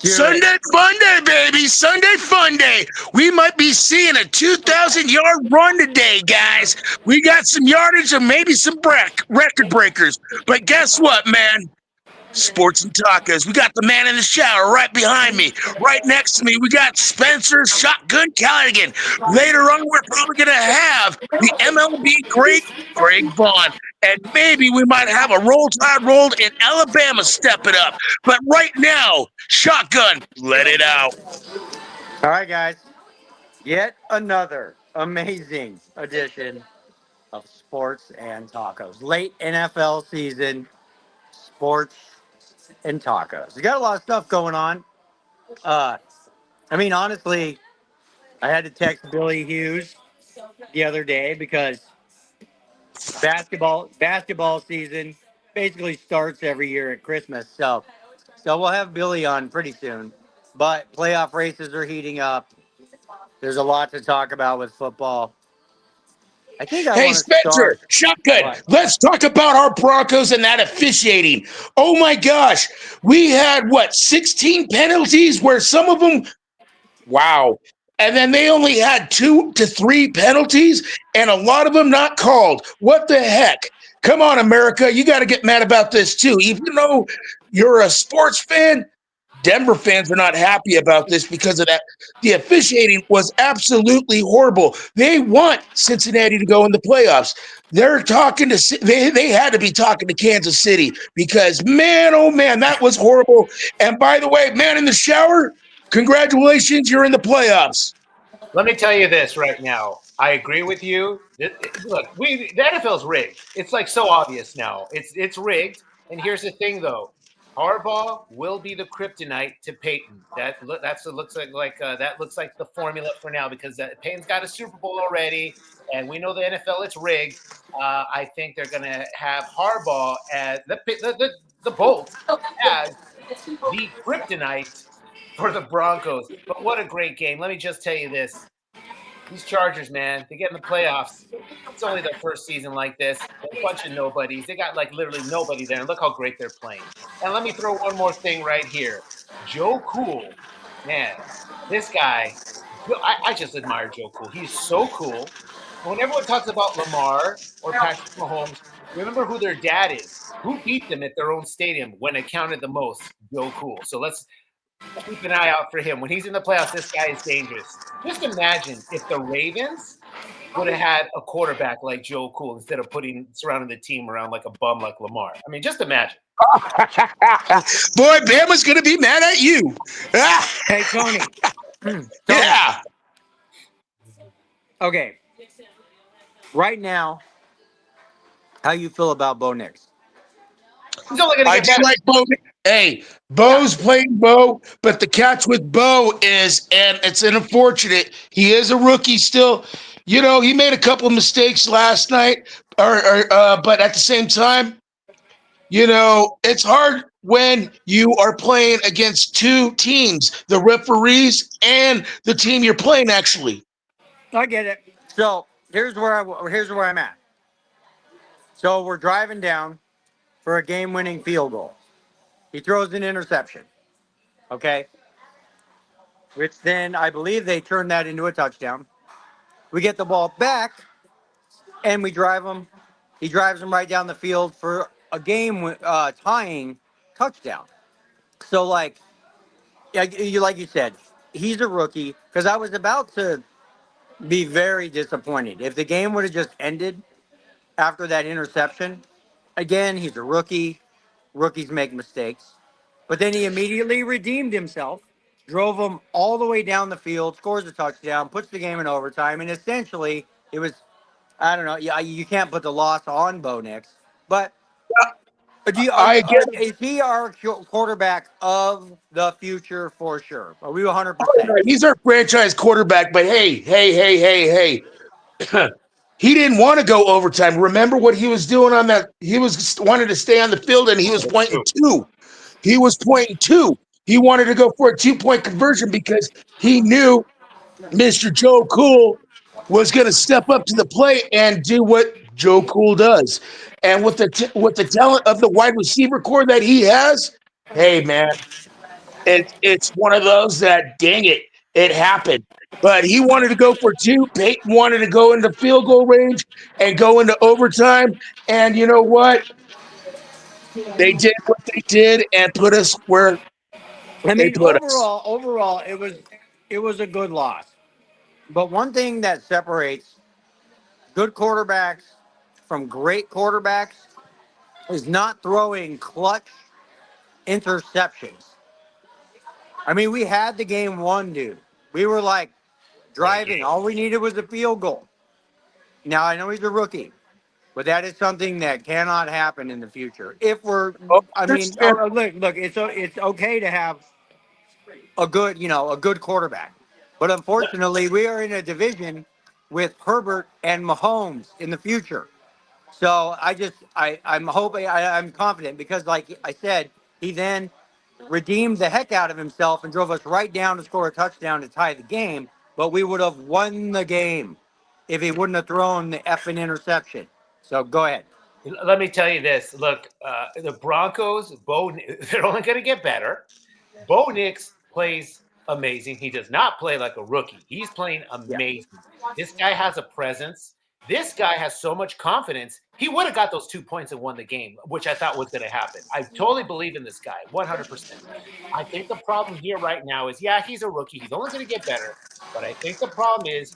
Sunday fun day, baby. Sunday fun day. We might be seeing a 2,000-yard run today, guys. We got some yardage and maybe some record breakers. But guess what, man? Sports and tacos. We got the man in the shower right behind me. Right next to me, we got Spencer Shotgun Callaghan. Later on, we're probably going to have the MLB great Greg Vaughn. And maybe we might have a Roll Tide Rolled in Alabama step it up. But right now, Shotgun, let it out. All right, guys. Yet another amazing edition of Sports and Tacos. Late NFL season, sports and tacos. We got a lot of stuff going on. Uh, honestly, I had to text Billy Hughes the other day because basketball season basically starts every year at Christmas. So we'll have Billy on pretty soon. But playoff races are heating up. There's a lot to talk about with football. I think I Hey, want to Spencer, start. Shotgun, What? let's talk about our Broncos and that officiating. Oh, my gosh. We had, 16 penalties where some of them, wow. And then they only had 2 to 3 penalties and a lot of them not called. What the heck? Come on, America. You got to get mad about this, too. Even though you're a sports fan, Denver fans are not happy about this because of that. The officiating was absolutely horrible. They want Cincinnati to go in the playoffs. They're talking to they had to be talking to Kansas City because man, oh man, that was horrible. And by the way, man in the shower, congratulations, you're in the playoffs. Let me tell you this right now. I agree with you. Look, the NFL's rigged. It's like so obvious now. It's rigged. And here's the thing, though. Harbaugh will be the kryptonite to Peyton. That looks like the formula for now because Peyton's got a Super Bowl already, and we know the NFL it's rigged. I think they're going to have Harbaugh as the Bolt as the kryptonite for the Broncos. But what a great game. Let me just tell you this. These Chargers, man, they get in the playoffs. It's only their first season like this. They're a bunch of nobodies. They got like literally nobody there. And look how great they're playing. And let me throw one more thing right here. Joe Cool, man, this guy, I just admire Joe Cool. He's so cool. When everyone talks about Lamar or Patrick Mahomes, remember who their dad is. Who beat them at their own stadium when it counted the most? Joe Cool. So let's keep an eye out for him. When he's in the playoffs, this guy is dangerous. Just imagine if the Ravens would have had a quarterback like Joe Cool instead of surrounding the team around like a bum like Lamar. I mean, just imagine. Boy, Bama's going to be mad at you. Hey, Tony. Yeah. Okay. Right now, how you feel about Bo Nix? He's only going to I get do better. like Bo. Hey, Bo's playing Bo, but the catch with Bo is, and it's unfortunate, he is a rookie still. You know, he made a couple of mistakes last night, but at the same time, you know, it's hard when you are playing against two teams, the referees and the team you're playing, actually. I get it. So here's where I'm at. So we're driving down for a game-winning field goal. He throws an interception. Okay. Which then I believe they turned that into a touchdown. We get the ball back and we drive him. He drives him right down the field for a game tying touchdown. So like you said, he's a rookie. Because I was about to be very disappointed if the game would have just ended after that interception. Again, he's a rookie. Rookies make mistakes. But then he immediately redeemed himself, drove them all the way down the field, scores a touchdown, puts the game in overtime, and essentially it was, I don't know, you can't put the loss on Bo Nix, but I again, Is he our quarterback of the future for sure? Are we oh, 100%? no, he's our franchise quarterback. But hey, he didn't want to go overtime. Remember what he was doing on that? He was wanted to stay on the field, and he was That's pointing true. two. He was pointing two. He wanted to go for a 2 point conversion because he knew Mr. Joe Cool was going to step up to the plate and do what Joe Cool does. And with the talent of the wide receiver core that he has, hey man, it's one of those that dang it, it happened. But he wanted to go for two. Peyton wanted to go into field goal range and go into overtime. And you know what? They did what they did and put us where I they mean, put us. overall, it was a good loss. But one thing that separates good quarterbacks from great quarterbacks is not throwing clutch interceptions. I mean, we had the game won, dude. We were like What a driving. game. All we needed was a field goal. Now I know he's a rookie, but that is something that cannot happen in the future. If we're, Oh, I mean, understand. look, it's okay to have a good, a good quarterback, but unfortunately, we are in a division with Herbert and Mahomes in the future. So I'm hoping, I'm confident because, like I said, he then redeemed the heck out of himself and drove us right down to score a touchdown to tie the game. But we would have won the game if he wouldn't have thrown the effing interception. So go ahead. Let me tell you this. Look, the Broncos, they're only going to get better. Bo Nix plays amazing. He does not play like a rookie. He's playing Yeah. amazing. This guy has a presence. This guy has so much confidence. He would have got those 2 points and won the game, which I thought was going to happen. I totally believe in this guy, 100%. I think the problem here right now is, yeah, he's a rookie. He's only going to get better. But I think the problem is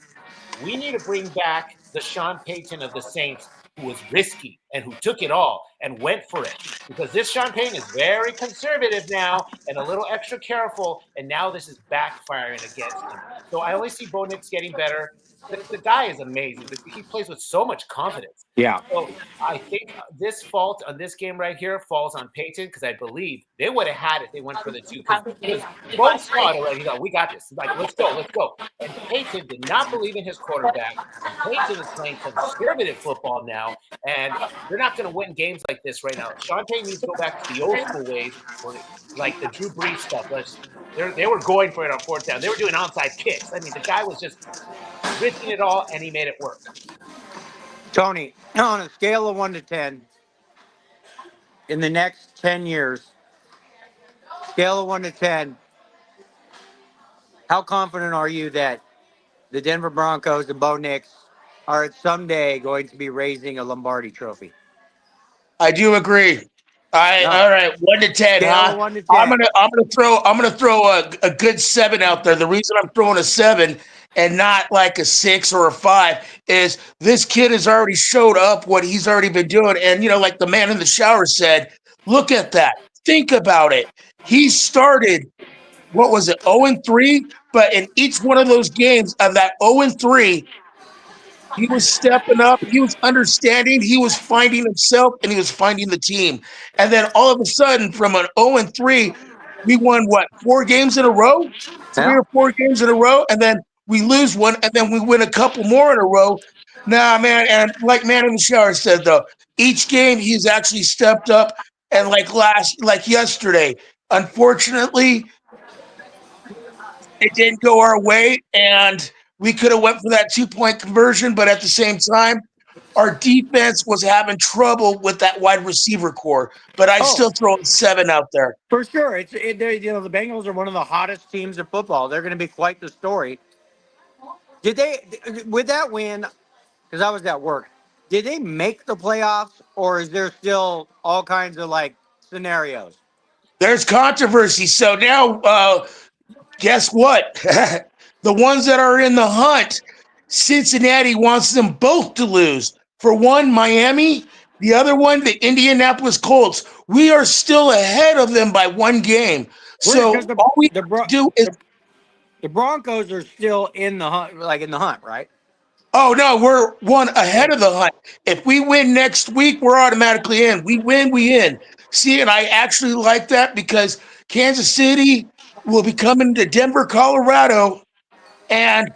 we need to bring back the Sean Payton of the Saints who was risky and who took it all and went for it. Because this Sean Payton is very conservative now and a little extra careful, and now this is backfiring against him. So I only see Bo Nix getting better. The guy is amazing. He plays with so much confidence. Yeah. So I think this fault on this game right here falls on Payton because I believe they would have had it. They went for the two because Bo saw it already. He thought, we got this. Like, let's go, let's go. And Payton did not believe in his quarterback. And Payton is playing conservative football now. And they're not going to win games like this right now. Sean Payton needs to go back to the old school ways, where, like the Drew Brees stuff. They were going for it on fourth down. They were doing onside kicks. I mean, the guy was just risking it all, and he made it work. Tony, on a scale of 1 to 10, in the next 10 years, scale of 1 to 10, how confident are you that the Denver Broncos and Bo Nix are someday going to be raising a Lombardi trophy? I do agree. I No. all right, 1 to 10, Scale of huh? 1 to 10. I'm gonna throw a good seven out there. The reason I'm throwing a seven and not like a 6 or a 5 is this kid has already showed up what he's already been doing. And like the man in the shower said, look at that. Think about it. He started, what was it, 0-3? But in each one of those games of that 0-3, he was stepping up. He was understanding. He was finding himself, and he was finding the team. And then all of a sudden, from an 0-3, we won what, 4 games in a row, three Yeah. or 4 games in a row, and then we lose one, and then we win a couple more in a row. Nah, man, and like man in the shower said though, each game he's actually stepped up, and like yesterday, unfortunately, it didn't go our way, and we could have went for that 2 point conversion, but at the same time, our defense was having trouble with that wide receiver core. But I Oh, still throw a seven out there. for sure. The Bengals are one of the hottest teams in football. They're going to be quite the story. Did they, with that win, because I was at work, did they make the playoffs or is there still all kinds of like scenarios? There's controversy. So now, guess what? The ones that are in the hunt, Cincinnati wants them both to lose. For one, Miami. The other one, the Indianapolis Colts. We are still ahead of them by 1 game. Because So all we the, have to do is the Broncos are still in the hunt, like in the hunt, right? Oh no, we're one ahead of the hunt. If we win next week, we're automatically in. We win, we in. See, and I actually like that because Kansas City will be coming to Denver, Colorado, and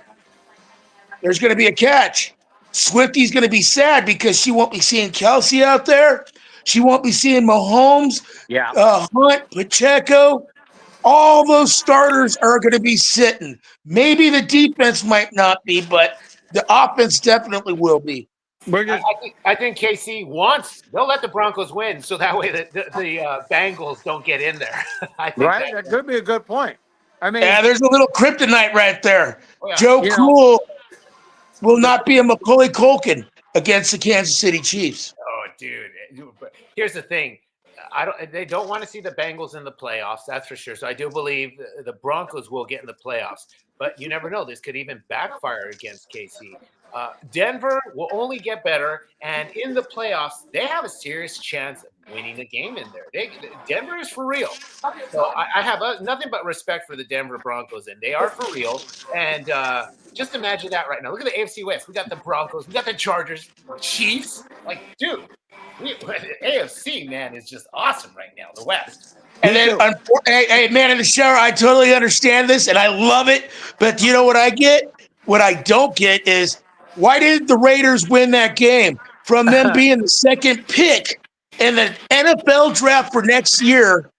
there's going to be a catch. Swifty's going to be sad because she won't be seeing Kelsey out there. She won't be seeing Mahomes, Yeah. Hunt, Pacheco. All those starters are going to be sitting. Maybe the defense might not be, but the offense definitely will be. We're I, just I think I think KC wants they'll let the Broncos win so that way the Bengals don't get in there. I think right. that. That could be a good point. I mean, Yeah, there's a little kryptonite right there. Oh yeah. Joe you know, Cool will the not be a Macaulay Culkin against the Kansas City Chiefs. Oh, dude. But here's the thing. I don't. They don't want to see the Bengals in the playoffs. That's for sure. So I do believe the Broncos will get in the playoffs. But you never know. This could even backfire against KC. Denver will only get better, and in the playoffs, they have a serious chance of winning a game in there. Denver is for real. So I have nothing but respect for the Denver Broncos, and they are for real. And just imagine that right now. Look at the AFC West. We got the Broncos, we got the Chargers, Chiefs. Like, dude, the AFC man is just awesome right now. The West. And me then, too. hey, man in the shower, I totally understand this and I love it. But you know what I get? What I don't get is why did the Raiders win that game? From them being the second pick in the NFL draft for next year,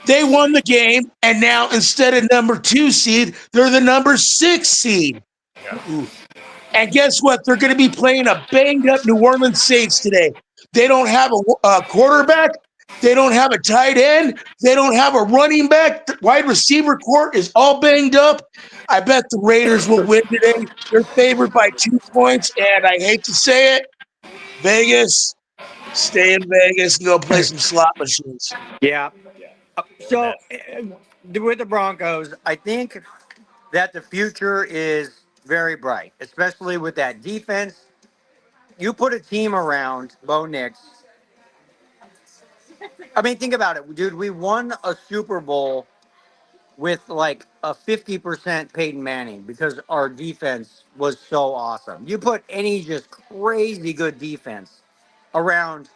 they won the game. And now instead of number 2 seed, they're the number 6 seed. Yeah. Ooh. And guess what? They're going to be playing a banged up New Orleans Saints today. They don't have a quarterback. They don't have a tight end. They don't have a running back. The wide receiver court is all banged up. I bet the Raiders will win today. They're favored by 2 points. And I hate to say it, Vegas, stay in Vegas and go play some slot machines. Yeah. Yeah. The So best. with the Broncos, I think that the future is very bright, especially with that defense. You put a team around Bo Nix. I mean, think about it, dude. We won a Super Bowl with like a 50% Peyton Manning because our defense was so awesome. You put any just crazy good defense around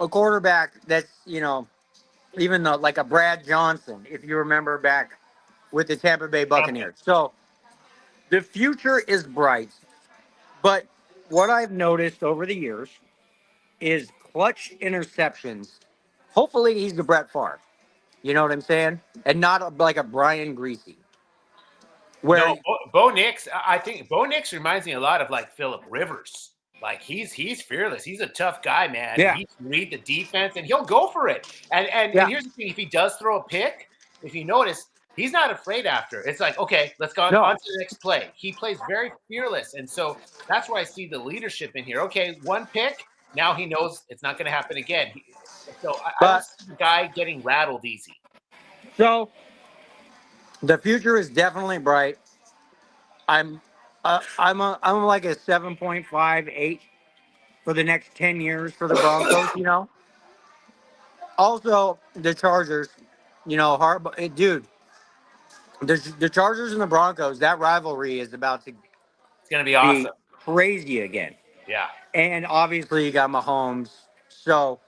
a quarterback that's, even like a Brad Johnson, if you remember back with the Tampa Bay Champion. Buccaneers. So the future is bright. But what I've noticed over the years is clutch interceptions. Hopefully, he's the Brett Favre. You know what I'm saying? And not like a Brian Greasy, No, where Bo Nix. I think Bo Nix reminds me a lot of like Philip Rivers. Like he's fearless. He's a tough guy, man, and yeah, he can read the defense and he'll go for it. And yeah, here's the thing: if he does throw a pick, if you notice, he's not afraid after. It's like, okay, let's go no, on to the next play. He plays very fearless, and so that's where I see the leadership in here. Okay, one pick. Now he knows it's not going to happen again. So I don't but see the guy getting rattled easy. so the future is definitely bright. I'm, I'm like a 7.58 for the next 10 years for the Broncos. Also the Chargers. Dude, the Chargers and the Broncos. That rivalry is about to It's going to be be awesome. crazy again. Yeah. And obviously you got Mahomes. So,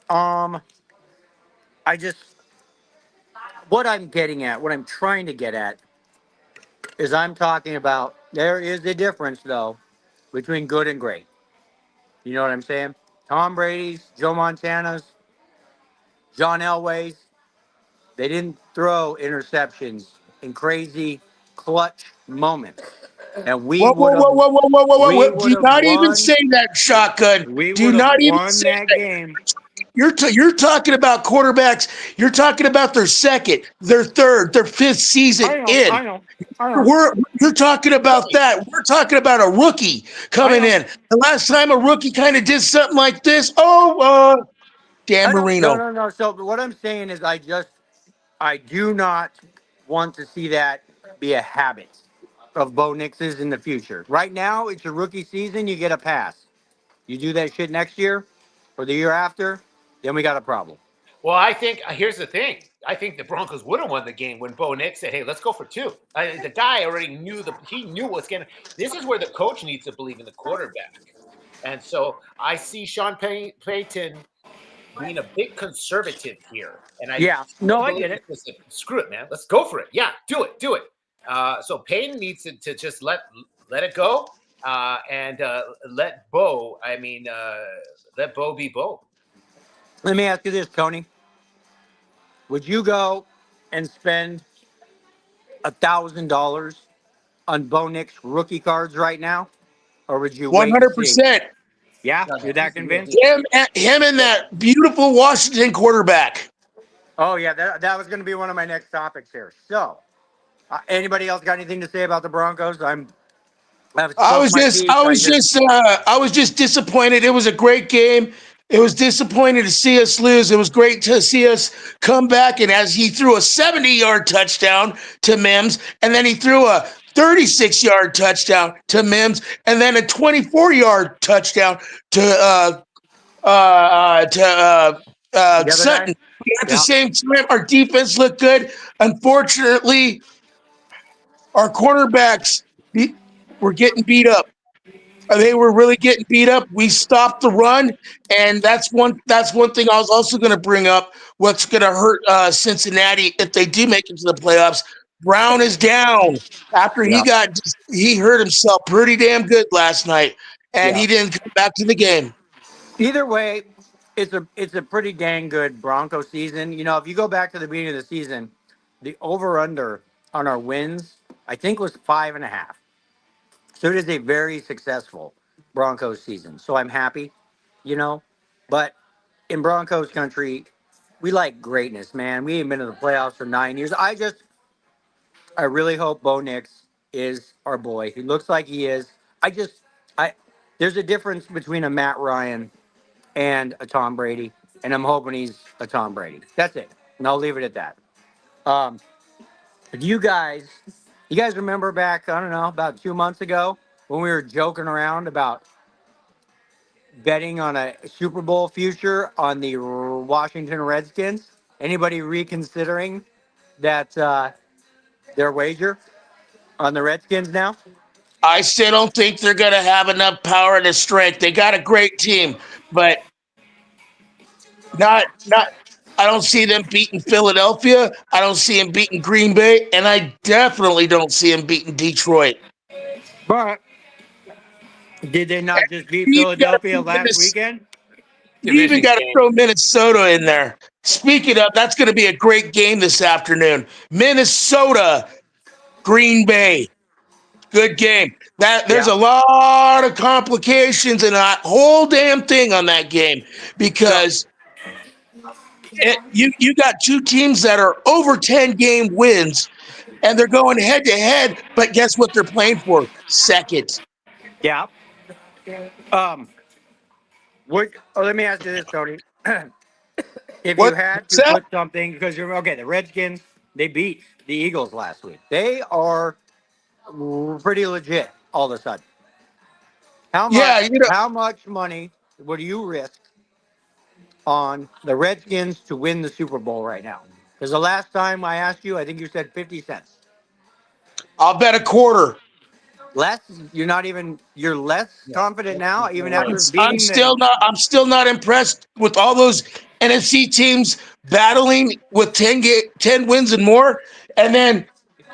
um, I just what I'm getting at, what I'm trying to get at, is I'm talking about there is a difference though between good and great. You know what I'm saying? Tom Brady's, Joe Montana's, John Elway's, they didn't throw interceptions in crazy clutch moments, and we Whoa, would whoa, have, whoa, whoa, whoa, whoa, whoa, whoa, we whoa. would Do have not even won, say that, shotgun. we Do would have not even won say that that. game. You're talking about quarterbacks. You're talking about their second, their third, their fifth season I know, in. I know, I know, We're you're talking about that. We're talking about a rookie I coming know. in. The last time a rookie kind of did something like this, Dan I don't. No, Marino. no, no. So what I'm saying is, I do not want to see that be a habit of Bo Nix's in the future. Right now, it's your rookie season. You get a pass. You do that shit next year or the year after, then we got a problem. Well, I think here's the thing. I think the Broncos would have won the game when Bo Nix said, "Hey, let's go for two." The guy already knew he knew what's going to. This is where the coach needs to believe in the quarterback, and so I see Sean Payton being a bit conservative here, and I Yeah. No, I believe get it. it's just screw it, man. Let's go for it. Yeah, do it. So Payton needs to just let it go, and let Bo. Let Bo be Bo. Let me ask you this, Tony. Would you go and spend $1,000 on Bo Nix rookie cards right now, or would you One wait and hundred see? percent. Yeah, No, you're no, that he's the real convinced? deal. Him and that beautiful Washington quarterback. Oh yeah, that was going to be one of my next topics here. So, anybody else got anything to say about the Broncos? I've spoke my piece. I was just disappointed. It was a great game. It was disappointing to see us lose. It was great to see us come back. And as he threw a 70-yard touchdown to Mims, and then he threw a 36-yard touchdown to Mims, and then a 24-yard touchdown to The other guy. Sutton. At the Yeah, same time, our defense looked good. Unfortunately, our cornerbacks were getting beat up. They were really getting beat up. We stopped the run, and that's one thing I was also going to bring up. What's going to hurt Cincinnati if they do make it to the playoffs? Brown is down after yeah, he hurt himself pretty damn good last night, and yeah. he didn't come back to the game. Either way, it's a pretty dang good Bronco season. You know, if you go back to the beginning of the season, the over under on our wins, I think, was 5.5. So it is a very successful Broncos season. So I'm happy, you know. But in Broncos country, we like greatness, man. We ain't been to the playoffs for 9 years. I really hope Bo Nix is our boy. He looks like he is. I there's a difference between a Matt Ryan and a Tom Brady, and I'm hoping he's a Tom Brady. That's it. And I'll leave it at that. Um, do you guys remember back, I don't know, about 2 months ago when we were joking around about betting on a Super Bowl future on the Washington Redskins? Anybody reconsidering that their wager on the Redskins now? I still don't think they're going to have enough power and strength. They got a great team, but not. I don't see them beating Philadelphia. I don't see them beating Green Bay, and I definitely don't see them beating Detroit. But did they not just beat You even got to Philadelphia last weekend? you even Division got to game. throw Minnesota in there. Speaking of, that's going to be a great game this afternoon. Minnesota, Green Bay, good game. That there's Yeah. a lot of complications in that whole damn thing on that game So because you got two teams that are over 10 game wins and they're going head to head. But guess what they're playing for? Second. yeah. Um. Let me ask you this, Tony. If you had What's to that? put something, because you're okay, the Redskins, they beat the Eagles last week. They are pretty legit all of a sudden. How Yeah, much? How much money would you risk on the Redskins to win the Super Bowl right now? Because the last time I asked you, I think you said 50 cents. I'll bet a quarter. Less? You're not even. You're less Yeah, confident that's now, even more. after beating the. I'm still not impressed with all those NFC teams battling with 10 wins and more. And then,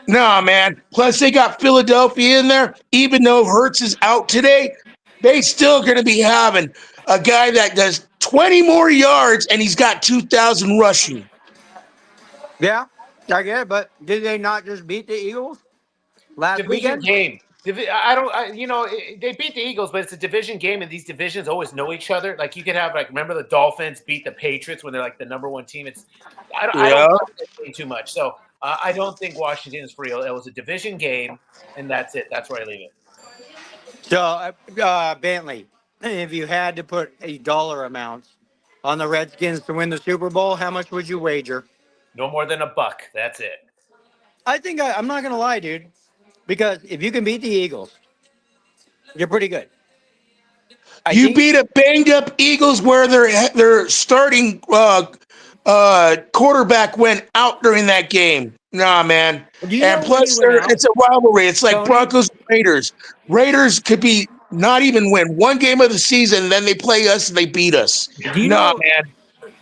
nah, man. Plus, they got Philadelphia in there. Even though Hurts is out today, they still going to be having a guy that does 20 more yards and he's got 2,000 rushing. Yeah, I get it. But did they not just beat the Eagles last Division weekend? game. I don't. They beat the Eagles, but it's a division game, and these divisions always know each other. Like you could have, like, remember the Dolphins beat the Patriots when they're like the number one team. I don't Yeah. watch that game too much, so I don't think Washington is for real. It was a division game, and that's it. That's where I leave it. So, Bentley, if you had to put a dollar amount on the Redskins to win the Super Bowl, how much would you wager? No more than $1. That's it. I think I'm not going to lie, dude, because if you can beat the Eagles, you're pretty good. I You think, beat a banged up Eagles where they're starting quarterback went out during that game. Nah, man. Do you And know when he plus, went out, it's a rivalry. It's like Tony? Broncos and Raiders. Raiders could be not even win one game of the season, and then they play us and they beat us. Do you Nah, know? man.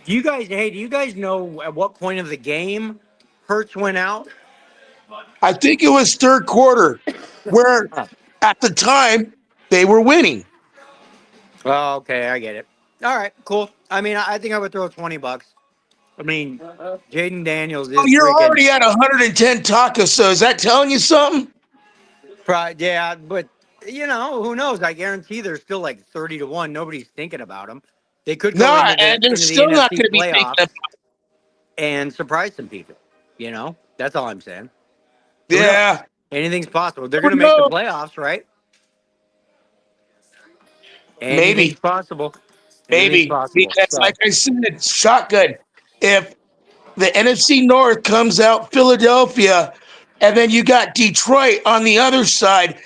Do you guys? Hey, do you guys know at what point of the game Hertz went out? I think it was third quarter where at the time they were winning. Oh, okay, I get it. All right, cool. I mean, I think I would throw $20. I mean, Jaden Daniels Oh, is you're freaking. already at 110 tacos, so is that telling you something? Yeah, but who knows? I guarantee there's still like 30-1. Nobody's thinking about them. They could go Nah, into the and they're into the still not NFC going to be thinking playoffs of. and surprise some people. That's all I'm saying. Who knows? Yeah, Anything's possible. They're who going to make the knows? playoffs, right? Anything's Maybe, possible. Anything's maybe possible. because, So like I said, shotgun. If the NFC North comes out Philadelphia, and then you got Detroit on the other side,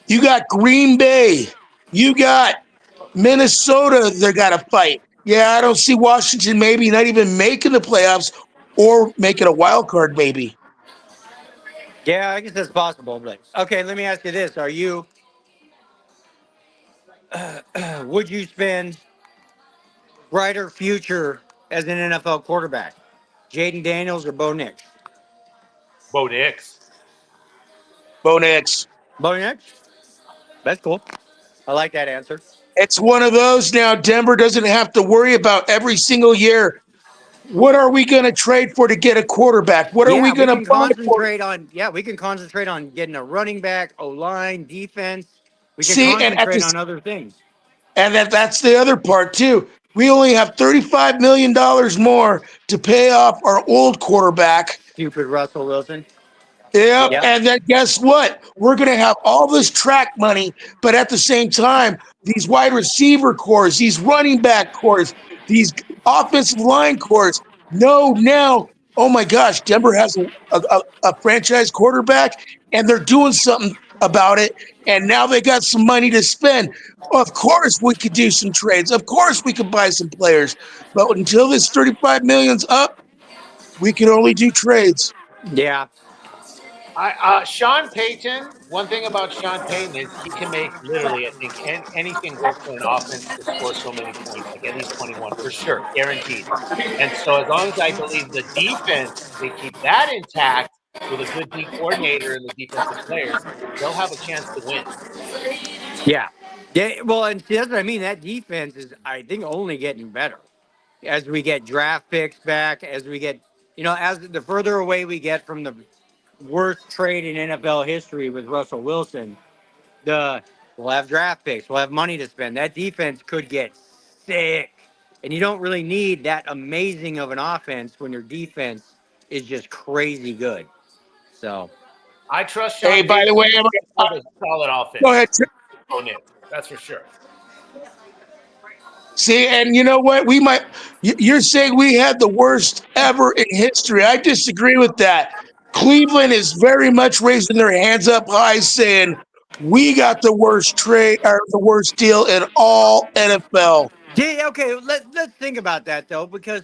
you got Green Bay, you got Minnesota. They got to fight. Yeah, I don't see Washington maybe not even making the playoffs or making a wild card. Maybe. yeah, I guess that's possible. But okay, let me ask you this: would you spend brighter future as an NFL quarterback, Jaden Daniels or Bo Nix? Bo Nix. Bo Nix. Bo Nix. That's cool. I like that answer. It's one of those now. Denver doesn't have to worry about every single year. What are we going to trade for to get a quarterback? What are we Yeah, we going to can buy for? concentrate on. Yeah, we can concentrate on getting a running back, O line, defense. We can See, and at concentrate this, on other things. and that's the other part too. We only have $35 million more to pay off our old quarterback. Stupid Russell Wilson. Yep. Yep. And then guess what? We're going to have all this track money, but at the same time, these wide receiver cores, these running back cores, these offensive line cores. No, now, oh my gosh, Denver has a franchise quarterback, and they're doing something about it. And now they got some money to spend. Of course, we could do some trades. Of course, we could buy some players. But until this 35 million's up, we can only do trades. Yeah. Sean Payton. One thing about Sean Payton is he can make literally, I think, anything work for an offense to score so many points, like at least 21 for sure, guaranteed. And so, as long as I believe the defense, they keep that intact with a good D coordinator and the defensive players, they'll have a chance to win. Yeah. Yeah. Well, and see, that's what I mean. That defense is, I think, only getting better as we get draft picks back, as we get, as the further away we get from the worst trade in NFL history with Russell Wilson, we'll have draft picks, we'll have money to spend. That defense could get sick. And you don't really need that amazing of an offense when your defense is just crazy good. So, I trust Hey, Sean by Payton the way, with a solid offense. go ahead. Oh, Nick, that's for sure. See, and you know what? You're saying we had the worst ever in history. I disagree with that. Cleveland is very much raising their hands up high, saying we got the worst trade or the worst deal in all NFL. yeah, okay, let's think about that, though, because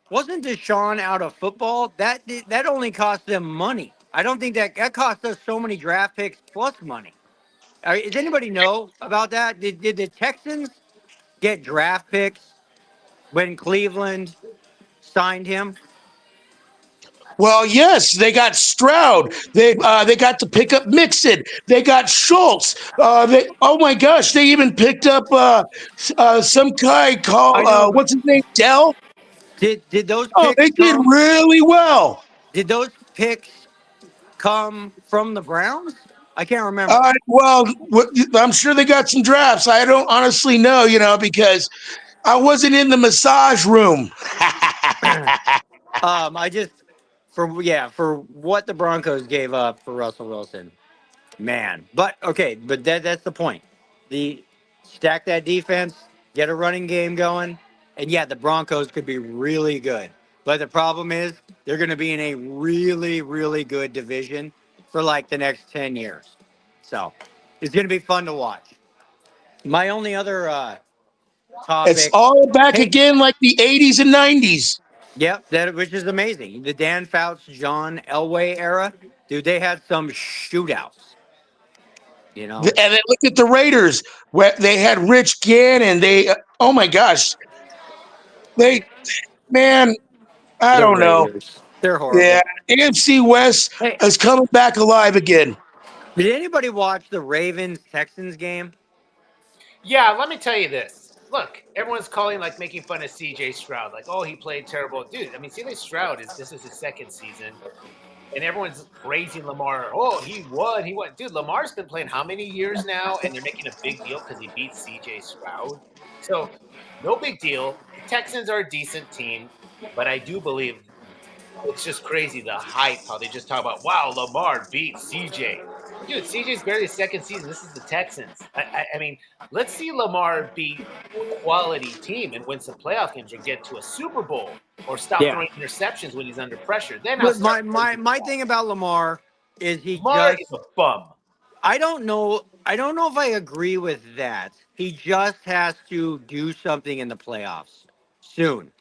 wasn't Deshaun out of football? That only cost them money. I don't think that cost us so many draft picks plus money. Does anybody know about that? Did the Texans get draft picks when Cleveland signed him? Well, yes, they got Stroud. They got to pick up Mixon. They got Schultz. Oh my gosh, they even picked up some guy I called know, but what's his name, Dell. did those Oh, picks they did come? really well. Did those picks come from the Browns? I can't remember. Well, I'm sure they got some drafts. I don't honestly know, because I wasn't in the massage room. I just for what the Broncos gave up for Russell Wilson, man. But okay, but that's the point. The stack that defense, get a running game going, and yeah, the Broncos could be really good. But the problem is they're going to be in a really, really good division for like the next 10 years. So it's going to be fun to watch. My only other It's topic. all back Hey, again like the 80s and 90s. Yep, that which is amazing. The Dan Fouts, John Elway era, dude, they had some shootouts. You And know, then look at the Raiders, where they had Rich Gannon. Oh my gosh, they man, I the don't know. Raiders, they're Yeah, horrible. AFC West Hey, is coming back alive again. did anybody watch the Ravens Texans game? Yeah, let me tell you this. Look, everyone's calling like making fun of CJ Stroud, like, oh, he played terrible. Dude, I mean, CJ Stroud is this is his second season, and everyone's praising Lamar. Oh, he won. He won. Dude, Lamar's been playing how many years now? And they're making a big deal because he beat CJ Stroud. So no big deal. The Texans are a decent team, but I do believe it's just crazy the hype, how they just talk about, wow, Lamar beat CJ. Dude, CJ's barely his second season. This is the Texans. I mean, let's see Lamar beat a quality team and win some playoff games or get to a Super Bowl or stop Yeah, throwing interceptions when he's under pressure. Then I'll but start my praising my thing about Lamar is he Lamar just is a bum. I don't know. I don't know if I agree with that. He just has to do something in the playoffs soon.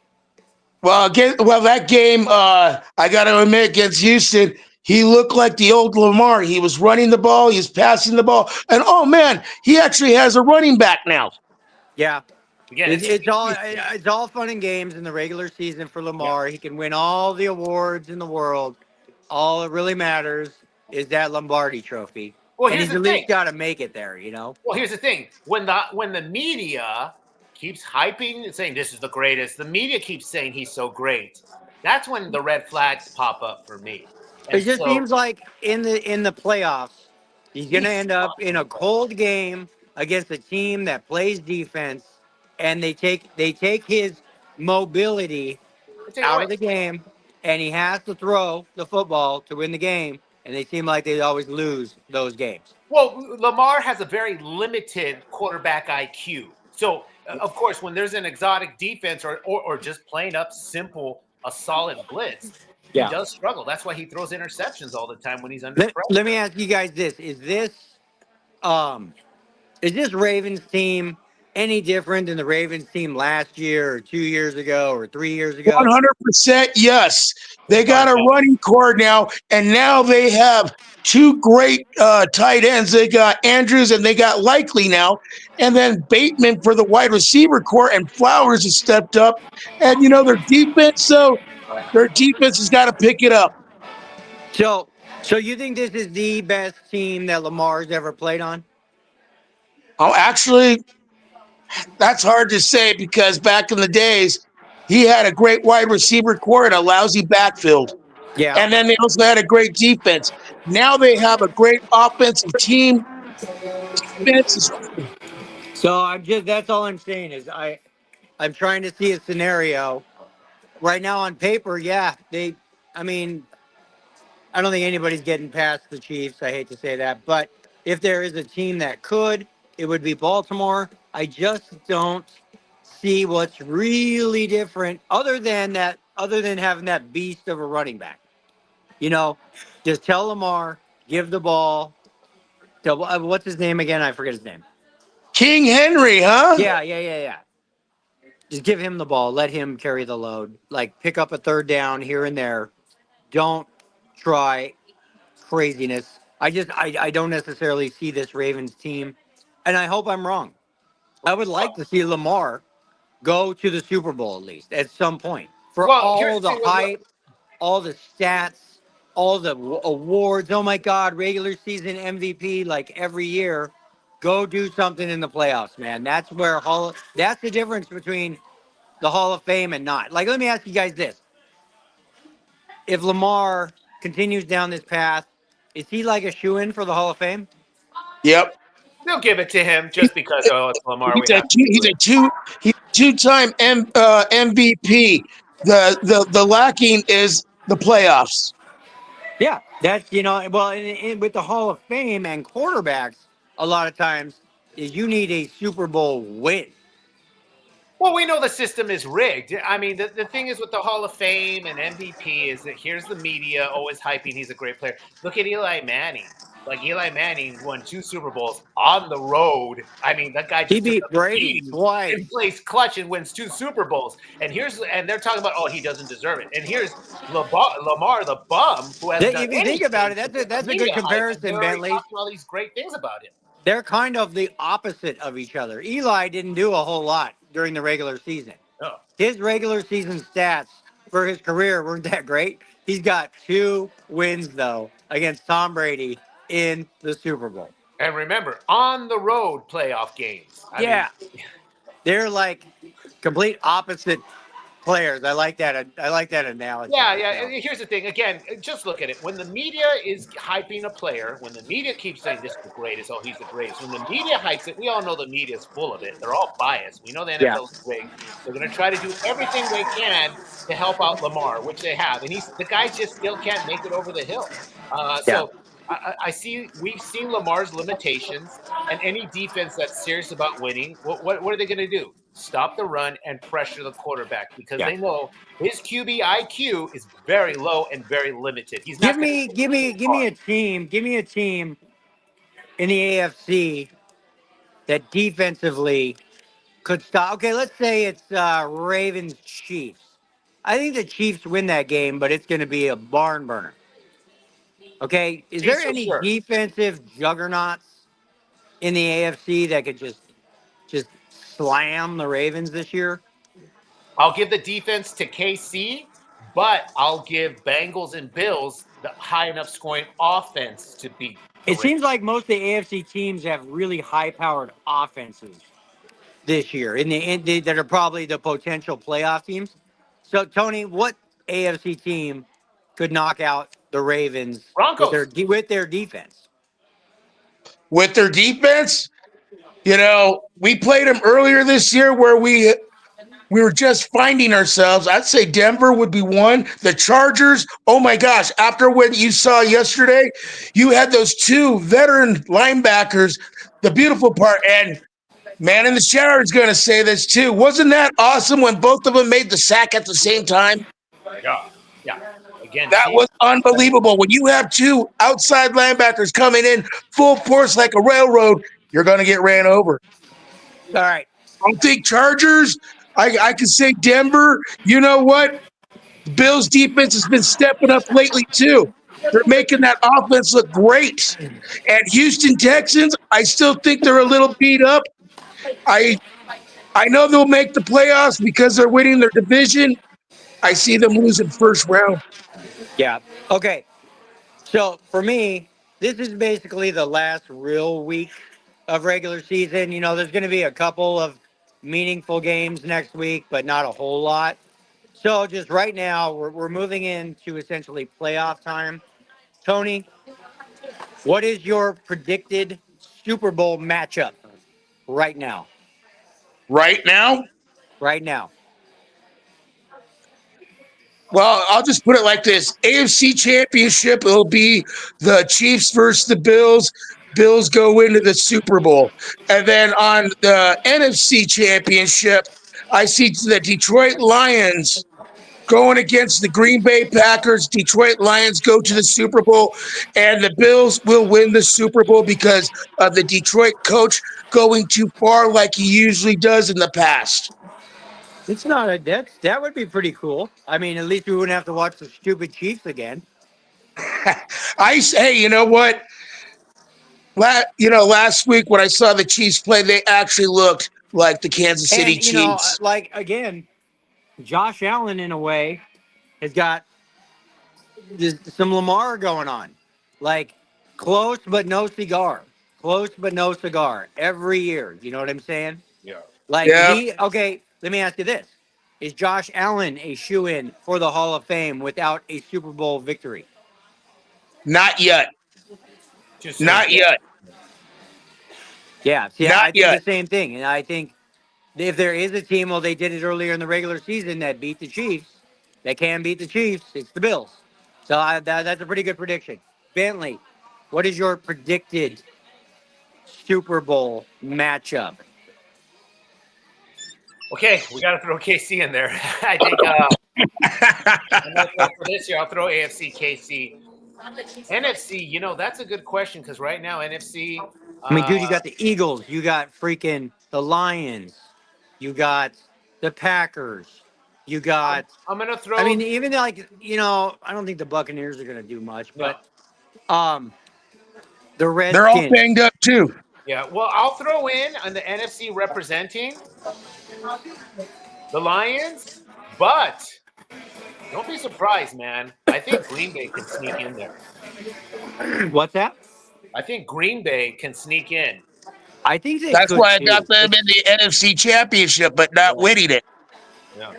Well, that game, I got to admit, against Houston, he looked like the old Lamar. He was running the ball, he was passing the ball, and oh man, he actually has a running back now. Yeah, Again, it, it's it's all Houston. it's all fun and games in the regular season for Yeah. Lamar. He can win all the awards in the world. All that really matters is that Lombardi Trophy, Well, and here's he's the at thing. least got to make it there. You know. Well, here's the thing. When the media keeps hyping and saying this is the greatest, the media keeps saying he's so great. That's when the red flags pop up for me. It And just so seems like in the playoffs, he's he gonna end up sucks in in the a playoffs. cold game against a team that plays defense, and they take his mobility They take it out away. of the game, and he has to throw the football to win the game. And they seem like they always lose those games. Well, Lamar has a very limited quarterback IQ. So, of course, when there's an exotic defense or just plain up simple, a solid blitz, he Yeah. does struggle. That's why he throws interceptions all the time when he's under Let me pressure. ask you guys this: um is this Ravens team any different than the Ravens team last year or 2 years ago or 3 years ago? 100% yes. They Without a got a doubt. running core now, and now they have two great tight ends. They got Andrews and they got Likely now, and then Bateman for the wide receiver core, and Flowers has stepped up. And their defense, so their defense has got to pick it up. So, so you think this is the best team that Lamar's ever played on? Oh, actually, that's hard to say because back in the days, he had a great wide receiver core and a lousy backfield. Yeah. And then they also had a great defense. Now they have a great offensive team. Defense is So that's all I'm saying is I'm trying to see a scenario right now on paper. Yeah, I mean, I don't think anybody's getting past the Chiefs. I hate to say that, but if there is a team that could, it would be Baltimore. I just don't see what's really different other than having that beast of a running back. You know, just tell Lamar, give the ball. What's his name again? I forget his name. King Henry, huh? Yeah, yeah, yeah, yeah. Just give him the ball. Let him carry the load. Like pick up a third down here and there. Don't try craziness. I don't necessarily see this Ravens team, and I hope I'm wrong. I would like to see Lamar go to the Super Bowl at least at some point for Well, here's all the the thing with hype, all the stats, all the awards. Oh my God, regular season MVP like every year. Go do something in the playoffs, man. That's the difference between the Hall of Fame and not. Like, let me ask you guys this: if Lamar continues down this path, is he like a shoe in for the Hall of Fame? Yep. they'll give it to him just because it's Lamar. We He's a have to two, do he's it. a two he's a two-time MVP. The lacking is the playoffs. Yeah, that's well, with the Hall of Fame and quarterbacks, a lot of times is you need a Super Bowl win. Well, we know the system is rigged. I mean, the thing is with the Hall of Fame and MVP is that here's the media always hyping he's a great player. Look at Eli Manning. Like Eli Manning won 2 Super Bowls on the road. I mean, that guy He just took beat a Brady beating twice. and plays clutch and wins 2 Super Bowls. And they're talking about, oh, he doesn't deserve it. And here's Lamar, the bum, who hasn't done If you think about anything it, to get the that's a good media hype, and they're comparison, already Bentley. talking all these great things about him. They're kind of the opposite of each other. Eli didn't do a whole lot during the regular season. No. His regular season stats for his career weren't that great. He's got 2 wins though against Tom Brady in the Super Bowl. And remember, on the road playoff games. I mean, Yeah, they're like complete opposite players. I like that. I like that analogy. yeah. So, And here's the thing. Again, just look at it. When the media is hyping a player, when the media keeps saying this is the greatest, oh, he's the greatest. When the media hypes it, we all know the media is full of it. They're all biased. We know the yeah, NFL is rigged. They're going to try to do everything they can to help out Lamar, which they have. And the guy just still can't make it over the hill. yeah. I see. We've seen Lamar's limitations, and any defense that's serious about winning, what are they going to do? Stop the run and pressure the quarterback because Yeah. they know his QB IQ is very low and very limited. He's Give not going me, to give me, give me a team. Give me a team in the AFC that defensively could stop. Okay, let's say it's Ravens Chiefs. I think the Chiefs win that game, but it's going to be a barn burner. Okay, is there Chiefs for any sure. defensive juggernauts in the AFC that could just slam the Ravens this year? I'll give the defense to KC, but I'll give Bengals and Bills the high enough scoring offense to beat the It Ravens. seems like most of the AFC teams have really high-powered offenses this year, that are probably the potential playoff teams. So, Tony, what AFC team could knock out the Ravens Broncos. with their defense? With their defense, we played them earlier this year where we were just finding ourselves. I'd say Denver would be one. The Chargers, oh my gosh, after what you saw yesterday, you had those 2 veteran linebackers. The beautiful part, and man in the shower is going to say this too. Wasn't that awesome when both of them made the sack at the same time? Yeah. Yeah. Again, That Chiefs. was unbelievable. When you have 2 outside linebackers coming in full force like a railroad, you're going to get ran over. All right. I think Chargers. I can say Denver. You know what? The Bills' defense has been stepping up lately too. They're making that offense look great. And Houston Texans, I still think they're a little beat up. I know they'll make the playoffs because they're winning their division. I see them losing first round. Yeah. Okay. So for me, this is basically the last real week of regular season. There's going to be a couple of meaningful games next week, but not a whole lot. So just right now, we're moving into essentially playoff time. Tony, what is your predicted Super Bowl matchup right now? Right now, Right now. well, I'll just put it like this: AFC Championship. It'll be the Chiefs versus the Bills. Bills go into the Super Bowl, and then on the NFC Championship, I see the Detroit Lions going against the Green Bay Packers. Detroit Lions go to the Super Bowl, and the Bills will win the Super Bowl because of the Detroit coach going too far like he usually does in the past. It's not a that would be pretty cool. I mean, at least we wouldn't have to watch the stupid Chiefs again. I say, you know what? Last week when I saw the Chiefs play, they actually looked like the Kansas City And Chiefs. like again, Josh Allen in a way has got some Lamar going on. Like close but no cigar. Close but no cigar every year. You know what I'm saying? Yeah. Like Yeah, okay, let me ask you this. Is Josh Allen a shoe-in for the Hall of Fame without a Super Bowl victory? not yet. Too soon. Not yet. Yeah, see, Not I think yet. the same thing. And I think if there is a team, well, they did it earlier in the regular season that beat the Chiefs, that can beat the Chiefs, it's the Bills. So that's a pretty good prediction. Bentley, what is your predicted Super Bowl matchup? Okay, we got to throw KC in there. I think I'm gonna throw for this year. I'll throw AFC KC. NFC, that's a good question because right now NFC, I mean, uh, dude, you got the Eagles, you got freaking the Lions, you got the Packers, you got. I'm gonna I throw mean, even I don't think the Buccaneers are going to do much, no. but um, the They're all Redskins. banged up too. Yeah, well, I'll throw in on the NFC representing the Lions, but don't be surprised, man. I think Green Bay can sneak in there. What's that? I think Green Bay can sneak in. I think they That's could why I got too. them in the NFC Championship, but not Yeah, winning it. yeah.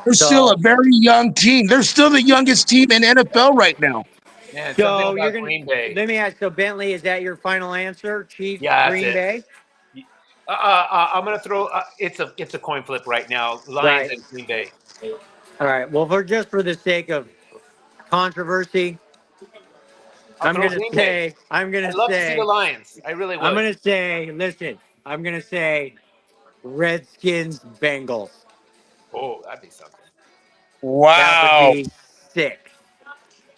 They're still a So, very young team. They're still the youngest team in NFL right now. Man, something so you're about gonna Green Bay. let me ask. So Bentley, is that your final answer? Chiefs, Yeah, that's Green it. Bay. I'm gonna throw. It's a coin flip right now. Lions Right. and Green Bay. All right. Well, for the sake of controversy, I'll throw Green Bay. I'm I'd gonna love to see the say Lions. I really I'm would. gonna say. Listen, I'm gonna say Redskins, Bengals. Oh, that'd be something. That would Wow. be sick.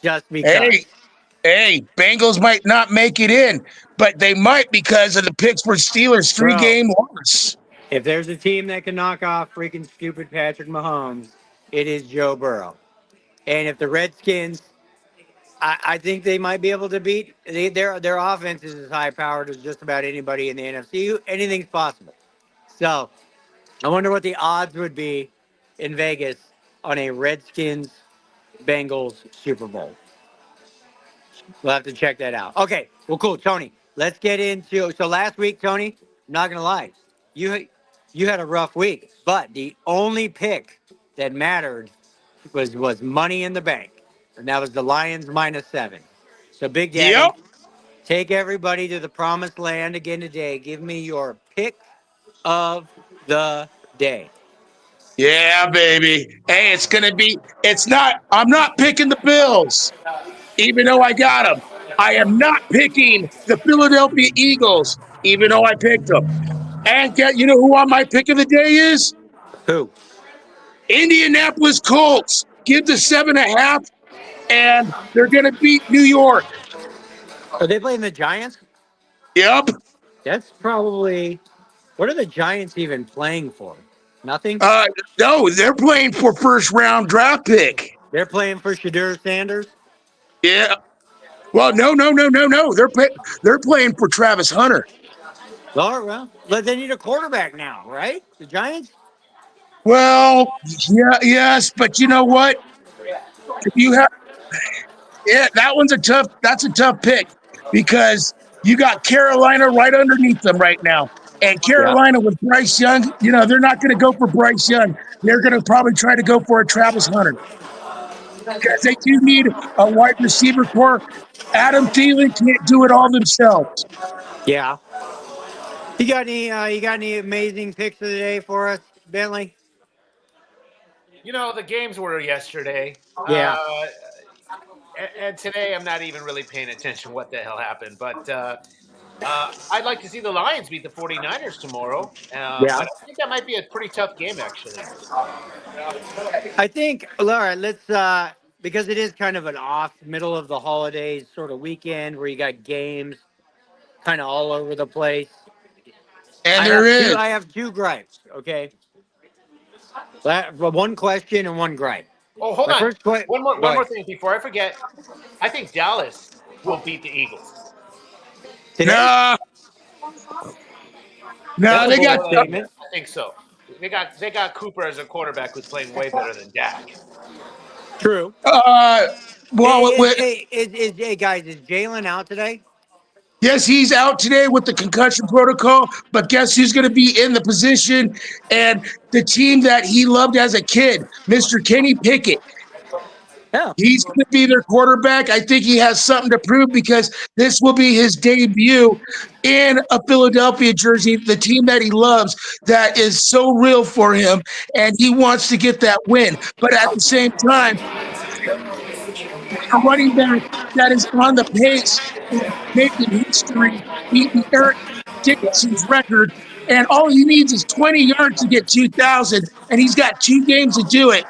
Just because, Hey, hey, Bengals might not make it in, but they might because of the Pittsburgh Steelers bro. three-game loss. If there's a team that can knock off freaking stupid Patrick Mahomes, it is Joe Burrow. And if the Redskins, I think they might be able to beat their offense is as high powered as just about anybody in the NFC. Anything's possible. So I wonder what the odds would be in Vegas on a Redskins Bengals Super Bowl. We'll have to check that out. Okay, well, cool, Tony. Let's get into. So last week, Tony, I'm not gonna lie, you you had a rough week, but the only pick that mattered was Money in the Bank, and that was the Lions -7. So Big Yep. Daddy, take everybody to the promised land again today. Give me your pick of the day. Yeah, baby. Hey, I'm not picking the Bills, even though I got them. I am not picking the Philadelphia Eagles, even though I picked them. And you know who on my pick of the day is? Who? Indianapolis Colts. Give the 7.5, and they're going to beat New York. Are they playing the Giants? Yep. That's probably. What are the Giants even playing for? Nothing. Uh, no, they're playing for first round draft pick. They're playing for Shadur Sanders. Yeah. Well, no. They're playing for Travis Hunter. Oh, well, but they need a quarterback now, right? The Giants. Well, yeah, yes, but you know what? If you have, yeah, that's a tough pick because you got Carolina right underneath them right now. And Yeah. Carolina with Bryce Young, they're not going to go for Bryce Young. They're going to probably try to go for a Travis Hunter because they do need a wide receiver core. Adam Thielen can't do it all themselves. Yeah. You got any amazing picks of the day for us, Bentley? The games were yesterday. Yeah. And today I'm not even really paying attention what the hell happened. But I'd like to see the Lions beat the 49ers tomorrow. Yeah. But I think that might be a pretty tough game, actually. I think. All right. Let's. Because it is kind of an off middle of the holidays sort of weekend where you got games kind of all over the place. And there is. I have two gripes. Okay. One question and one gripe. Oh, hold My on. first question. One more thing before I forget. I think Dallas will beat the Eagles. Today. No, no, That's a they got bold statement. I think so. They got Cooper as a quarterback who's playing way better than Dak. True. uh well Hey guys, is Jalen out today? yes, he's out today with the concussion protocol, but guess who's going to be in the position and the team that he loved as a kid, Mr. Kenny Pickett. Yeah. He's going to be their quarterback. I think he has something to prove because this will be his debut in a Philadelphia jersey, the team that he loves, that is so real for him, and he wants to get that win. But at the same time, a running back that is on the pace of making history, beating Eric Dickerson's record, and all he needs is 20 yards to get 2,000, and he's got 2 games to do it.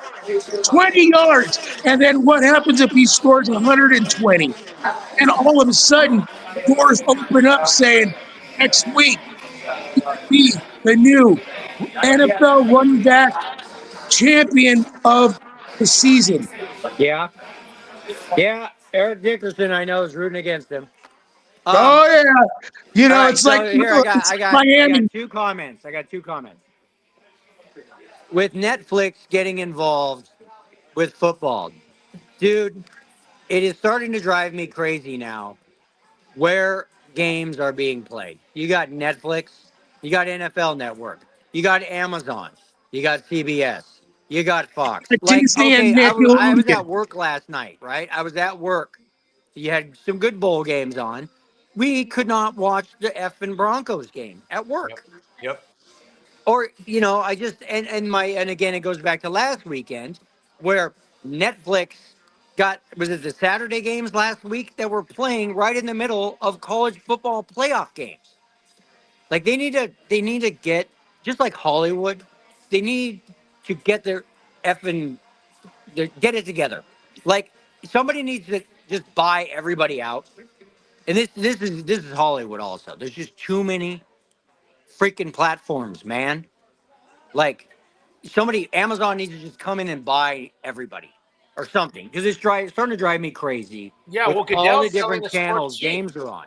20 yards, and then what happens if he scores 120? And all of a sudden, doors open up saying, next week, be the new NFL running back champion of the season. Yeah. Yeah. Eric Dickerson, I know, is rooting against him. Oh yeah, All right. it's like So here I it's got Miami. two comments. I got two comments. With Netflix getting involved with football, dude, it is starting to drive me crazy now where games are being played. You got Netflix, you got NFL Network, you got Amazon, you got CBS, you got Fox. Like, Disney okay, and I was at Nickelodeon. work last night, right? I was at work. You had some good bowl games on. We could not watch the effing Broncos game at Yep. work. Yep. Or, I just and again it goes back to last weekend where Netflix was it the Saturday games last week that were playing right in the middle of college football playoff games. Like they need to get, just like Hollywood, they need to get get it together. Like somebody needs to just buy everybody out. And this is Hollywood also. There's just too many freaking platforms, man. Like Amazon needs to just come in and buy everybody or something, because it's starting to drive me crazy Yeah. with Well, all the Goodell's selling different the sport channels cheap. games are on.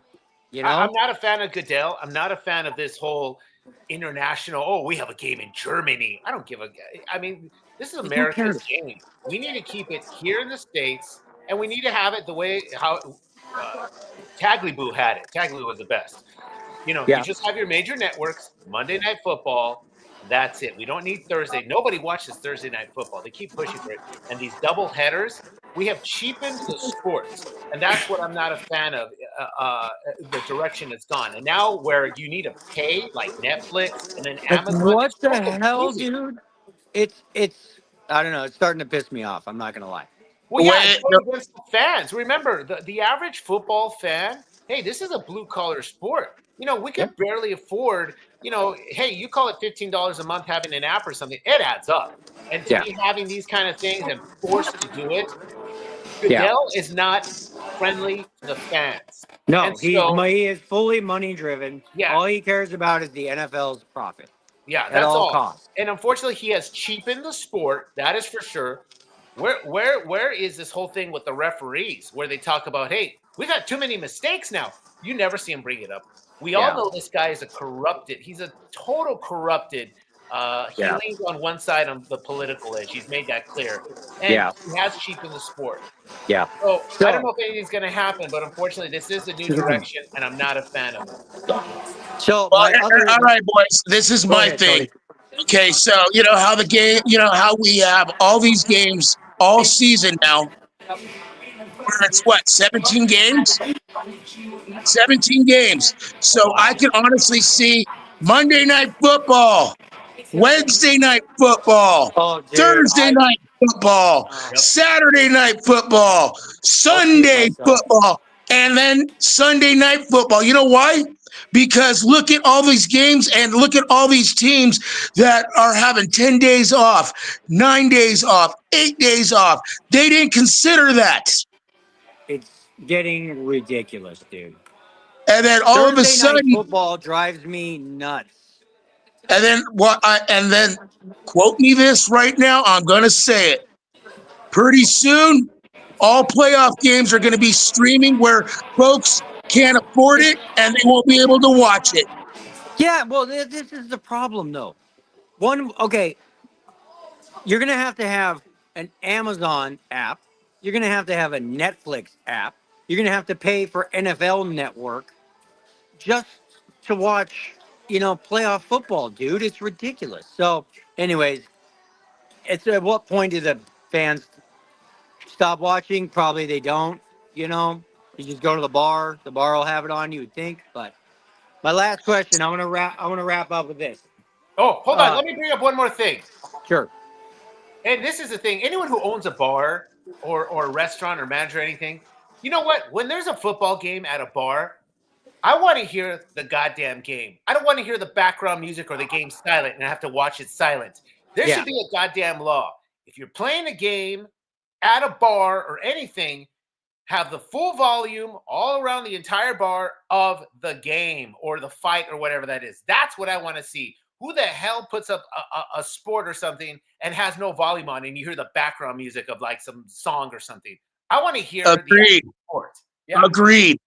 You I'm know? not a fan of Goodell. I'm not a fan of this whole international. Oh, we have a game in Germany. I don't give a. I mean, this is Who America's cares? game. We need to keep it here in the states, and we need to have it the way how Tagliabue had it. Tagliabue was the best. You Yeah. just have your major networks, Monday Night Football. That's it. We don't need Thursday. Nobody watches Thursday Night Football. They keep pushing for it. And these double headers, we have cheapened the sports. And that's what I'm not a fan of, the direction it's gone. And now where you need to pay, like Netflix and then Like Amazon, what it's the fucking hell, crazy. dude? It's I don't know. It's starting to piss me off. I'm not gonna lie. Well, yeah, it's Wait, going against the fans. Remember, the average football fan, hey, this is a blue collar sport. We Yep. could barely afford, hey, you call it $15 a month having an app or something, it adds up. And to Yeah. be having these kind of things and forced to do it, Yeah. Goodell is not friendly to the fans. And No, so, he is fully money driven. yeah, All he cares about is the NFL's profit yeah, at that's all all. costs. And unfortunately, he has cheapened the sport. That is for sure. Where is this whole thing with the referees where they talk about, hey, we've had too many mistakes now? You never see him bring it up. We all Yeah. know this guy is he's a total corrupted. He Yeah. leans on one side on the political edge. He's made that clear. And Yeah. he has cheapened the sport. Yeah. So I don't So know if anything's going to happen, but unfortunately, this is a new direction, and I'm not a fan of it. so well, my other all right, boys. This is Go my ahead, thing. Tony. Okay, so how the game, how we have all these games all season now, where it's what, 17 games? 17 games. So Wow. I can honestly see Monday Night Football, Wednesday Night Football, Oh, dude, Thursday Night Football, Yep. Saturday Night Football, I'll shoot Sunday myself. Football, and then Sunday Night Football. You know why? Because look at all these games and look at all these teams that are having 10 days off, 9 days off, 8 days off. They didn't consider that. It's getting ridiculous, dude. And then all of a Thursday night sudden, football drives me nuts. and then quote me this right now. I'm going to say it. Pretty soon, all playoff games are going to be streaming where folks can't afford it and they won't be able to watch it. Yeah, well, this is the problem, though. Okay, you're gonna have to have an Amazon app. You're gonna have to have a Netflix app. You're gonna have to pay for NFL Network just to watch, playoff football, dude. It's ridiculous. So, anyways, it's at what point do the fans stop watching? Probably they don't. You just go to the bar. The bar will have it on. You would think. But my last question. I want to wrap up with this. Oh, hold on. Let me bring up one more thing. Sure. And this is the thing. Anyone who owns a bar or a restaurant or manager or anything, you know what? When there's a football game at a bar, I want to hear the goddamn game. I don't want to hear the background music or the game silent and I have to watch it silent. There Yeah. should be a goddamn law. If you're playing a game at a bar or anything, have the full volume all around the entire bar of the game or the fight or whatever that is. That's what I want to see. Who the hell puts up a sport or something and has no volume on and you hear the background music of like some song or something? I want to hear the Agreed. actual sport. Yeah. Agreed.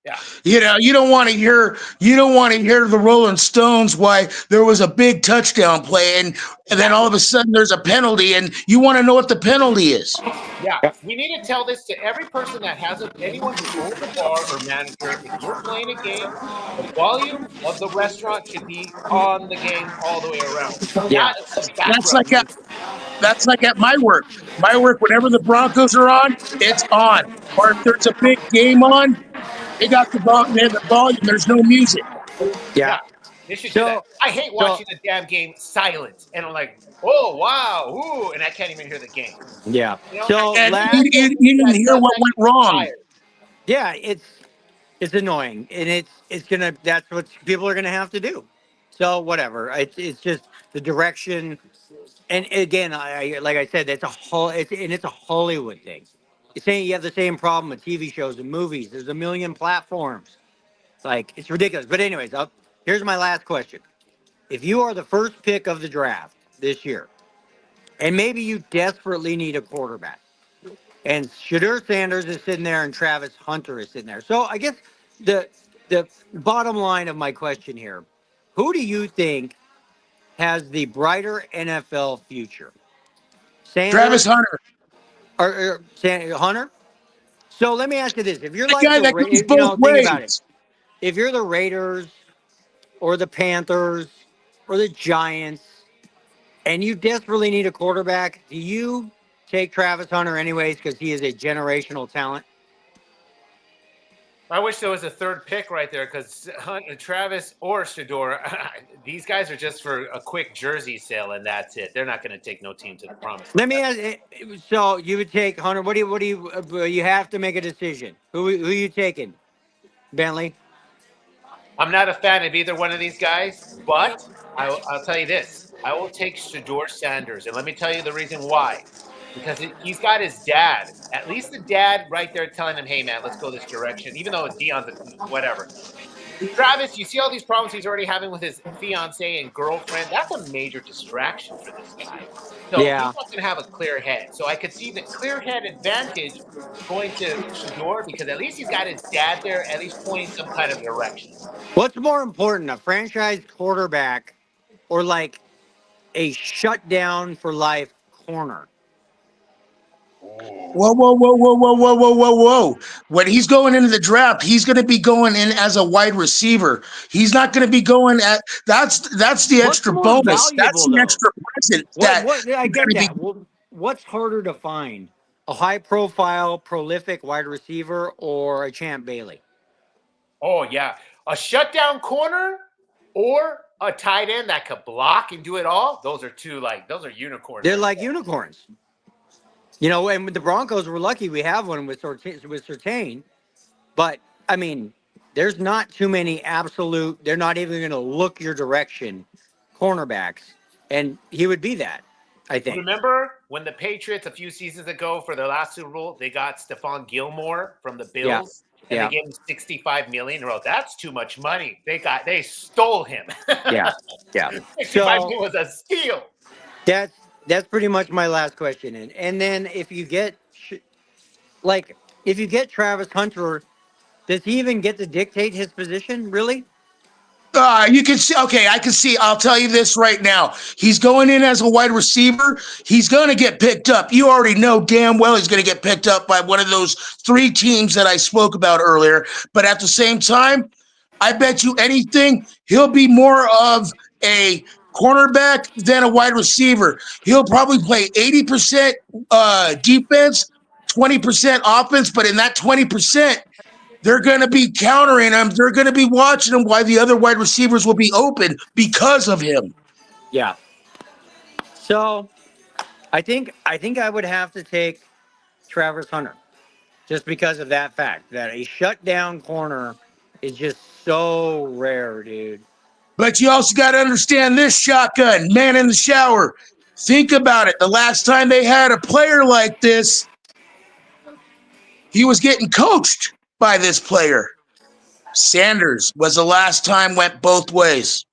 Yeah. You don't want to hear the Rolling Stones why there was a big touchdown play and then all of a sudden there's a penalty and you want to know what the penalty is. Yeah, we need to tell this to every person that has anyone who owns a bar or manager. If you're playing a game, the volume of the restaurant should be on the game all the way around, Yeah. not some That's background like at music. that's like at my work. My work, whenever the Broncos are on, it's on. Or if there's a big game on, they have the volume. There's no music. Yeah. Yeah, they should do that. So, I hate so watching the damn game silent, and I'm like, oh wow, ooh, and I can't even hear the game. yeah. You know, So And last, you didn't that hear does what that went should be wrong. fired. yeah, it's annoying, and it's gonna. That's what people are gonna have to do. So whatever. It's just the direction. And again, I like I said, it's a Hollywood thing. You're saying you have the same problem with TV shows and movies. There's a million platforms. It's like it's ridiculous. But anyways, here's my last question. If you are the first pick of the draft this year, and maybe you desperately need a quarterback, and Shadur Sanders is sitting there and Travis Hunter is sitting there. So I guess the the bottom line of my question here, who do you think has the brighter NFL future? Travis Sanders Hunter, or Hunter? So let me ask you this: if you're the like guy the that goes both think about it. ways. If you're the Raiders or the Panthers or the Giants, and you desperately need a quarterback, do you take Travis Hunter anyways because he is a generational talent? I wish there was a third pick right there because Travis or Shador, these guys are just for a quick jersey sale and that's it. They're not going to take no team to the promised Let land. me ask. So you would take Hunter? You have to make a decision. Who are you taking? Bentley. I'm not a fan of either one of these guys, but I'll tell you this: I will take Shador Sanders, and let me tell you the reason why. Because he's got his dad, at least the dad right there telling him, "Hey, man, let's go this direction." Even though Dion's whatever. Travis, you see all these problems he's already having with his fiance and girlfriend. That's a major distraction for this guy. So he's Yeah. not going to have a clear head. So I could see the clear head advantage going to Shador because at least he's got his dad there, at least pointing some kind of direction. What's more important, a franchise quarterback or like a shutdown for life corner? Whoa, whoa, whoa, whoa, whoa, whoa, whoa, whoa, whoa. When he's going into the draft, he's going to be going in as a wide receiver. He's not going to be going at that's the What's extra more bonus. That's valuable the though? extra present that What I you're going get to be. that. Well, what's harder to find? A high profile, prolific wide receiver or a Champ Bailey? Oh, yeah. A shutdown corner or a tight end that could block and do it all. Those are unicorns They're right like there. unicorns. You know, and with the Broncos, we're lucky we have one with Surtain. But I mean, there's not too many absolute. They're not even going to look your direction, cornerbacks, and he would be that. I think. Remember when the Patriots a few seasons ago for their last Super Bowl, they got Stephon Gilmore from the Yeah. Bills and they Yeah. gave him 65 million. Well, that's too much money. They stole him. Yeah. Yeah. 65 So million was a steal. that's that's pretty much my last question. And then if you get like if you get Travis Hunter, does he even get to dictate his position? Really? You can see. Okay, I can see. I'll tell you this right now. He's going in as a wide receiver. He's going to get picked up. You already know damn well he's going to get picked up by one of those three teams that I spoke about earlier. But at the same time, I bet you anything he'll be more of a cornerback than a wide receiver. He'll probably play 80% defense, 20% offense. But in that 20%, they're going to be countering him. They're going to be watching him while the other wide receivers will be open because of him. Yeah. So I think I would have to take Travis Hunter just because of that fact that a shutdown corner is just so rare, dude. But you also got to understand this, Shotgun, man in the shower. Think about it. The last time they had a player like this, he was getting coached by this player. Sanders was the last time went both ways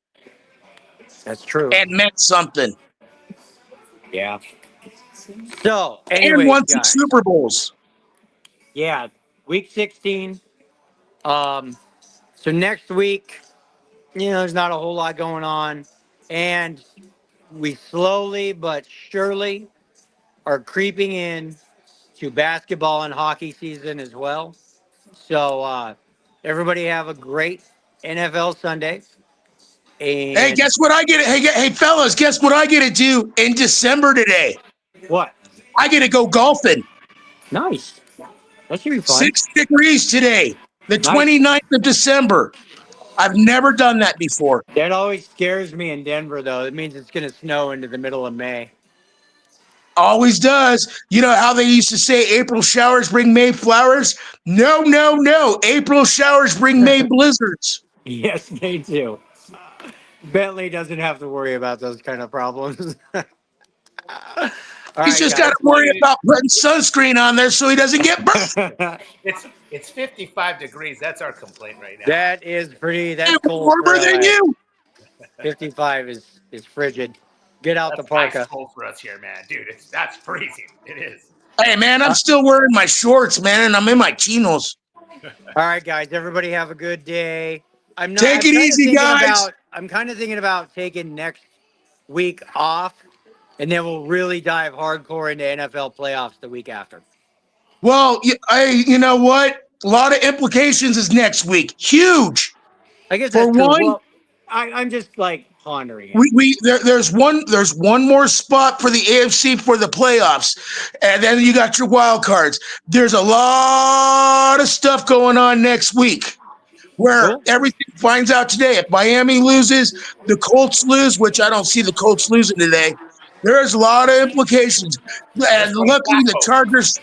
That's true. and meant something. Yeah. So, And anyways, won some guys. Super Bowls. Yeah, week 16. Um, so next week, there's not a whole lot going on, and we slowly but surely are creeping in to basketball and hockey season as well. So everybody have a great NFL Sunday. Hey, And guess what I get? Hey, fellas, guess what I get to do in December today? what? I get to go golfing. Nice. That should be fun. 6 degrees today, the Nice. 29th of December. I've never done that before. That always scares me in Denver, though. It means it's going to snow into the middle of May. Always does. You know how they used to say April showers bring May flowers? No, no, no. April showers bring May blizzards. Yes, they do. Bentley doesn't have to worry about those kind of problems. All He's right, just got to worry about putting sunscreen on there so he doesn't get burned. guys. It's 55 degrees. That's our complaint right now. That is pretty. That's It's cold for warmer than LA. you. 55 is frigid. Get out That's the ice parka. cold for us here, man. Dude, that's freezing. It is. Hey, man, I'm still wearing my shorts, man, and I'm in my chinos. All right, guys. Everybody have a good day. I'm not. Take it easy, guys. I'm kind of thinking about taking next week off, and then we'll really dive hardcore into NFL playoffs the week after. Well, you know what? A lot of implications is next week. Huge. I guess For that's true. one, Well, I'm just like pondering it. there's one more spot for the AFC for the playoffs, and then you got your wild cards. There's a lot of stuff going on next week where Cool. everything finds out today. If Miami loses, the Colts lose, which I don't see the Colts losing today. There's a lot of implications, and luckily the Chargers.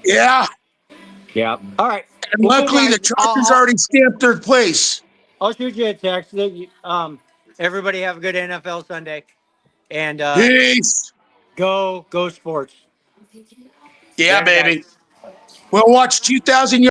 Yeah, Yeah. All right. and Well, luckily the guys, Chargers already stamped their place. I'll shoot you a text. Everybody have a good NFL Sunday, and Peace. go sports. Yeah, Later, baby. guys. We'll watch 2,000